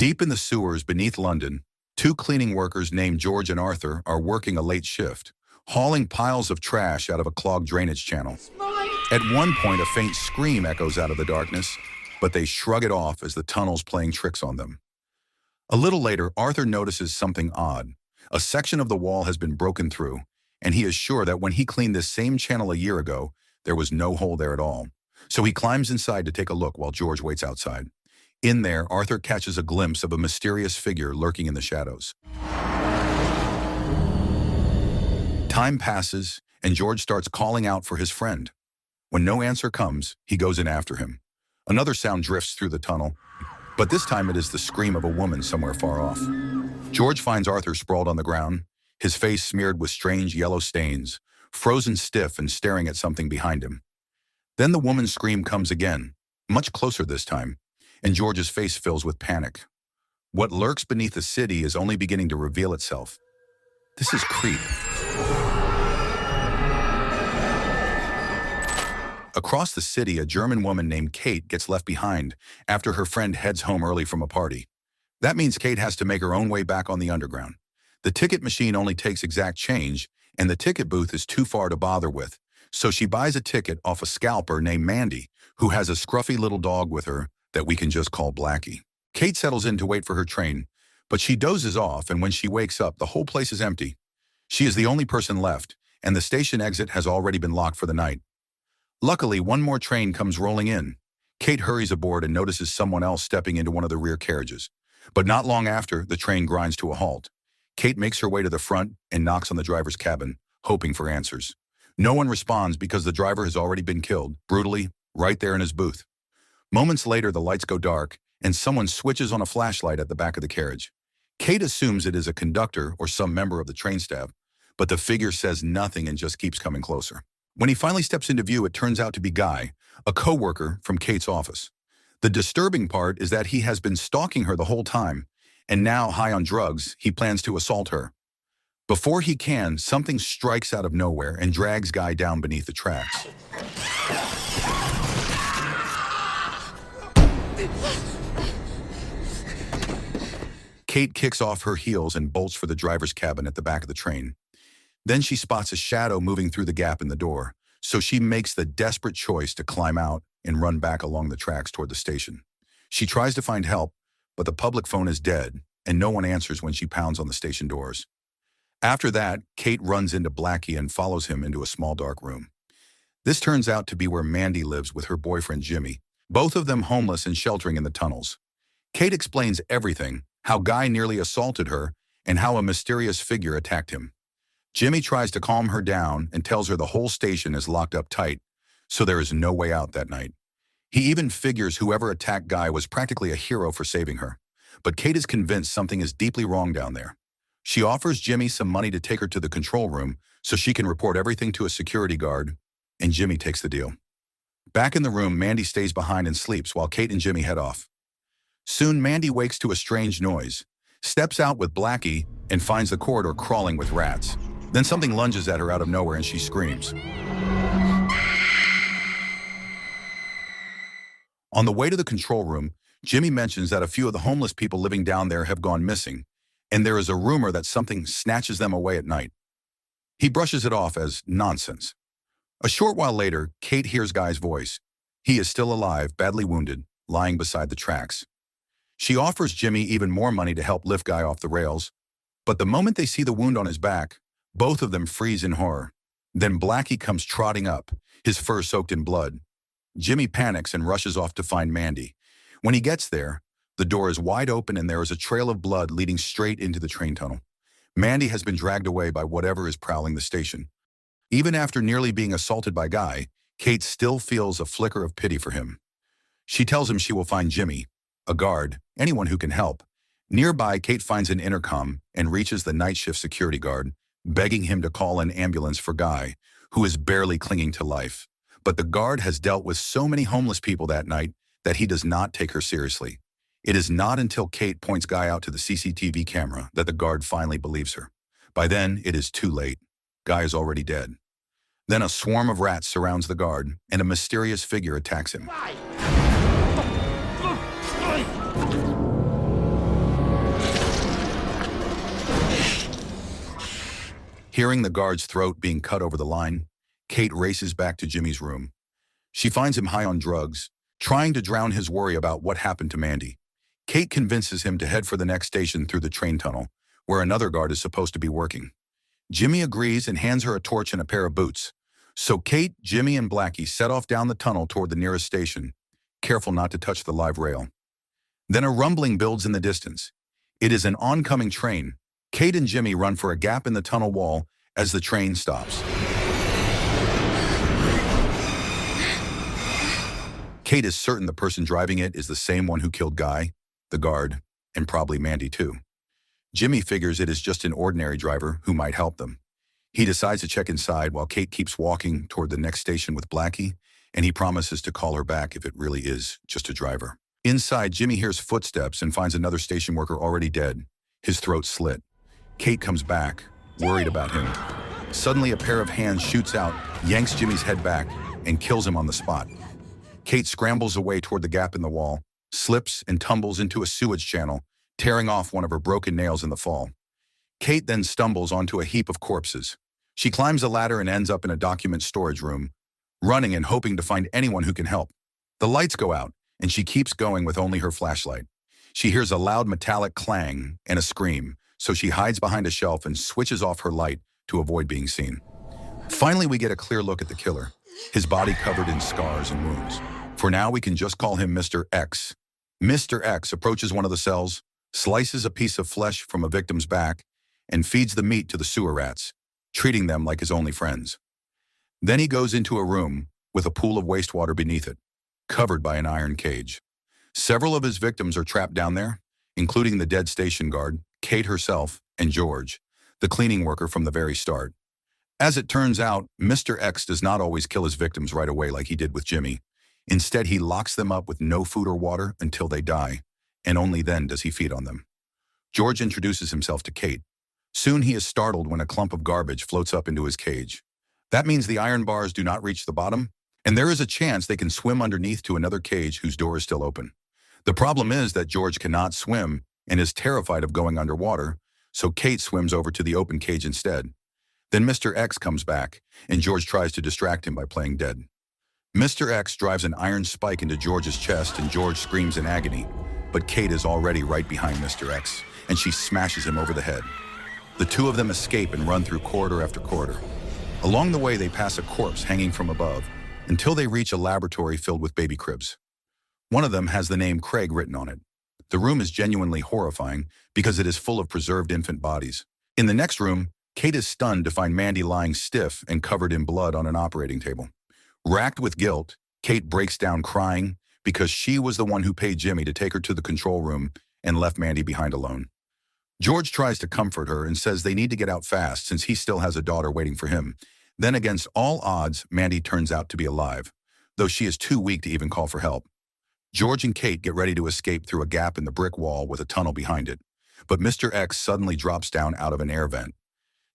Deep in the sewers beneath London, two cleaning workers named George and Arthur are working a late shift, hauling piles of trash out of a clogged drainage channel. At one point, a faint scream echoes out of the darkness, but they shrug it off as the tunnel's playing tricks on them. A little later, Arthur notices something odd. A section of the wall has been broken through, and he is sure that when he cleaned this same channel a year ago, there was no hole there at all. So he climbs inside to take a look while George waits outside. In there, Arthur catches a glimpse of a mysterious figure lurking in the shadows. Time passes, and George starts calling out for his friend. When no answer comes, he goes in after him. Another sound drifts through the tunnel, but this time it is the scream of a woman somewhere far off. George finds Arthur sprawled on the ground, his face smeared with strange yellow stains, frozen stiff and staring at something behind him. Then the woman's scream comes again, much closer this time, and George's face fills with panic. What lurks beneath the city is only beginning to reveal itself. This is creep. Across the city, a German woman named Kate gets left behind after her friend heads home early from a party. That means Kate has to make her own way back on the underground. The ticket machine only takes exact change, and the ticket booth is too far to bother with, so she buys a ticket off a scalper named Mandy, who has a scruffy little dog with her that we can just call Blackie. Kate settles in to wait for her train, but she dozes off, and when she wakes up, the whole place is empty. She is the only person left, and the station exit has already been locked for the night. Luckily, one more train comes rolling in. Kate hurries aboard and notices someone else stepping into one of the rear carriages. But not long after, the train grinds to a halt. Kate makes her way to the front and knocks on the driver's cabin, hoping for answers. No one responds because the driver has already been killed, brutally, right there in his booth. Moments later, the lights go dark, and someone switches on a flashlight at the back of the carriage. Kate assumes it is a conductor or some member of the train staff, but the figure says nothing and just keeps coming closer. When he finally steps into view, it turns out to be Guy, a co-worker from Kate's office. The disturbing part is that he has been stalking her the whole time, and now, high on drugs, he plans to assault her. Before he can, something strikes out of nowhere and drags Guy down beneath the tracks. Kate kicks off her heels and bolts for the driver's cabin at the back of the train. Then she spots a shadow moving through the gap in the door, so she makes the desperate choice to climb out and run back along the tracks toward the station. She tries to find help, but the public phone is dead, and no one answers when she pounds on the station doors. After that, Kate runs into Blackie and follows him into a small dark room. This turns out to be where Mandy lives with her boyfriend Jimmy, both of them homeless and sheltering in the tunnels. Kate explains everything, how Guy nearly assaulted her, and how a mysterious figure attacked him. Jimmy tries to calm her down and tells her the whole station is locked up tight, so there is no way out that night. He even figures whoever attacked Guy was practically a hero for saving her. But Kate is convinced something is deeply wrong down there. She offers Jimmy some money to take her to the control room so she can report everything to a security guard, and Jimmy takes the deal. Back in the room, Mandy stays behind and sleeps while Kate and Jimmy head off. Soon, Mandy wakes to a strange noise, steps out with Blackie, and finds the corridor crawling with rats. Then something lunges at her out of nowhere and she screams. On the way to the control room, Jimmy mentions that a few of the homeless people living down there have gone missing, and there is a rumor that something snatches them away at night. He brushes it off as nonsense. A short while later, Kate hears Guy's voice. He is still alive, badly wounded, lying beside the tracks. She offers Jimmy even more money to help lift Guy off the rails, but the moment they see the wound on his back, both of them freeze in horror. Then Blackie comes trotting up, his fur soaked in blood. Jimmy panics and rushes off to find Mandy. When he gets there, the door is wide open and there is a trail of blood leading straight into the train tunnel. Mandy has been dragged away by whatever is prowling the station. Even after nearly being assaulted by Guy, Kate still feels a flicker of pity for him. She tells him she will find Jimmy, a guard, anyone who can help. Nearby, Kate finds an intercom and reaches the night shift security guard, begging him to call an ambulance for Guy, who is barely clinging to life. But the guard has dealt with so many homeless people that night that he does not take her seriously. It is not until Kate points Guy out to the CCTV camera that the guard finally believes her. By then, it is too late. Guy is already dead. Then a swarm of rats surrounds the guard, and a mysterious figure attacks him. Hearing the guard's throat being cut over the line, Kate races back to Jimmy's room. She finds him high on drugs, trying to drown his worry about what happened to Mandy. Kate convinces him to head for the next station through the train tunnel, where another guard is supposed to be working. Jimmy agrees and hands her a torch and a pair of boots. So Kate, Jimmy, and Blackie set off down the tunnel toward the nearest station, careful not to touch the live rail. Then a rumbling builds in the distance. It is an oncoming train. Kate and Jimmy run for a gap in the tunnel wall as the train stops. Kate is certain the person driving it is the same one who killed Guy, the guard, and probably Mandy too. Jimmy figures it is just an ordinary driver who might help them. He decides to check inside while Kate keeps walking toward the next station with Blackie, and he promises to call her back if it really is just a driver. Inside, Jimmy hears footsteps and finds another station worker already dead, his throat slit. Kate comes back, worried about him. Suddenly, a pair of hands shoots out, yanks Jimmy's head back, and kills him on the spot. Kate scrambles away toward the gap in the wall, slips and tumbles into a sewage channel, tearing off one of her broken nails in the fall. Kate then stumbles onto a heap of corpses. She climbs a ladder and ends up in a document storage room, running and hoping to find anyone who can help. The lights go out, and she keeps going with only her flashlight. She hears a loud metallic clang and a scream, so she hides behind a shelf and switches off her light to avoid being seen. Finally, we get a clear look at the killer, his body covered in scars and wounds. For now, we can just call him Mr. X. Mr. X approaches one of the cells, slices a piece of flesh from a victim's back, and feeds the meat to the sewer rats, treating them like his only friends. Then he goes into a room with a pool of wastewater beneath it, covered by an iron cage. Several of his victims are trapped down there, including the dead station guard, Kate herself, and George, the cleaning worker from the very start. As it turns out, Mr. X does not always kill his victims right away like he did with Jimmy. Instead, he locks them up with no food or water until they die, and only then does he feed on them. George introduces himself to Kate. Soon he is startled when a clump of garbage floats up into his cage. That means the iron bars do not reach the bottom, and there is a chance they can swim underneath to another cage whose door is still open. The problem is that George cannot swim and is terrified of going underwater, so Kate swims over to the open cage instead. Then Mr. X comes back, and George tries to distract him by playing dead. Mr. X drives an iron spike into George's chest, and George screams in agony, but Kate is already right behind Mr. X, and she smashes him over the head. The two of them escape and run through corridor after corridor. Along the way, they pass a corpse hanging from above until they reach a laboratory filled with baby cribs. One of them has the name Craig written on it. The room is genuinely horrifying because it is full of preserved infant bodies. In the next room, Kate is stunned to find Mandy lying stiff and covered in blood on an operating table. Racked with guilt, Kate breaks down crying because she was the one who paid Jimmy to take her to the control room and left Mandy behind alone. George tries to comfort her and says they need to get out fast since he still has a daughter waiting for him. Then against all odds, Mandy turns out to be alive, though she is too weak to even call for help. George and Kate get ready to escape through a gap in the brick wall with a tunnel behind it, but Mr. X suddenly drops down out of an air vent.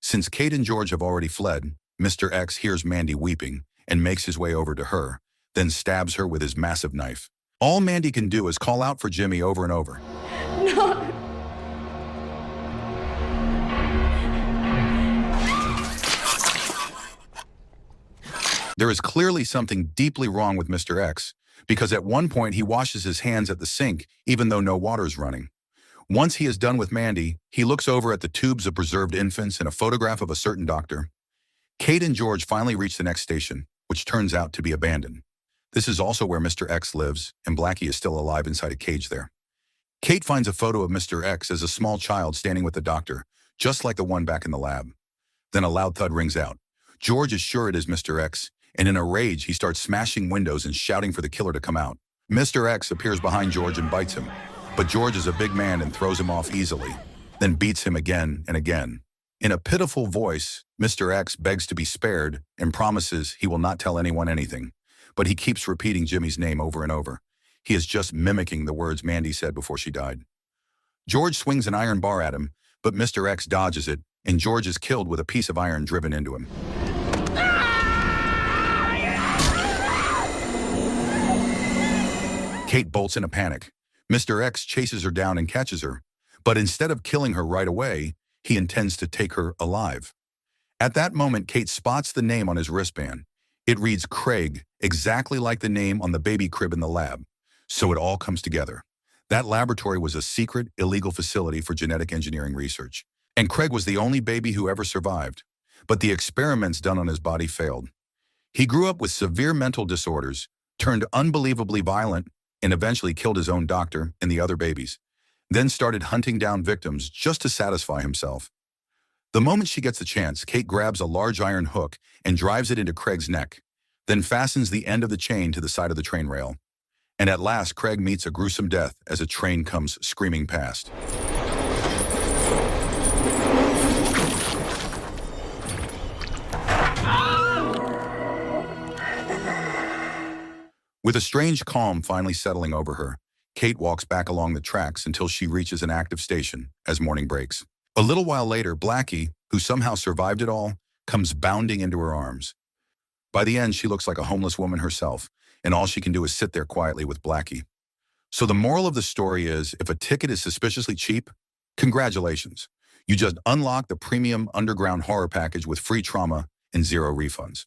Since Kate and George have already fled, Mr. X hears Mandy weeping and makes his way over to her, then stabs her with his massive knife. All Mandy can do is call out for Jimmy over and over. No. There is clearly something deeply wrong with Mr. X, because at one point he washes his hands at the sink even though no water is running. Once he is done with Mandy, he looks over at the tubes of preserved infants and a photograph of a certain doctor. Kate and George finally reach the next station, which turns out to be abandoned. This is also where Mr. X lives, and Blackie is still alive inside a cage there. Kate finds a photo of Mr. X as a small child standing with the doctor, just like the one back in the lab. Then a loud thud rings out. George is sure it is Mr. X, and in a rage, he starts smashing windows and shouting for the killer to come out. Mr. X appears behind George and bites him, but George is a big man and throws him off easily, then beats him again and again. In a pitiful voice, Mr. X begs to be spared and promises he will not tell anyone anything, but he keeps repeating Jimmy's name over and over. He is just mimicking the words Mandy said before she died. George swings an iron bar at him, but Mr. X dodges it, and George is killed with a piece of iron driven into him. Kate bolts in a panic. Mr. X chases her down and catches her, but instead of killing her right away, he intends to take her alive. At that moment, Kate spots the name on his wristband. It reads Craig, exactly like the name on the baby crib in the lab. So it all comes together. That laboratory was a secret, illegal facility for genetic engineering research. And Craig was the only baby who ever survived. But the experiments done on his body failed. He grew up with severe mental disorders, turned unbelievably violent, and eventually killed his own doctor and the other babies. Then started hunting down victims just to satisfy himself. The moment she gets the chance, Kate grabs a large iron hook and drives it into Craig's neck, then fastens the end of the chain to the side of the train rail. And at last, Craig meets a gruesome death as a train comes screaming past. With a strange calm finally settling over her, Kate walks back along the tracks until she reaches an active station as morning breaks. A little while later, Blackie, who somehow survived it all, comes bounding into her arms. By the end, she looks like a homeless woman herself, and all she can do is sit there quietly with Blackie. So the moral of the story is, if a ticket is suspiciously cheap, congratulations. You just unlocked the premium underground horror package with free trauma and zero refunds.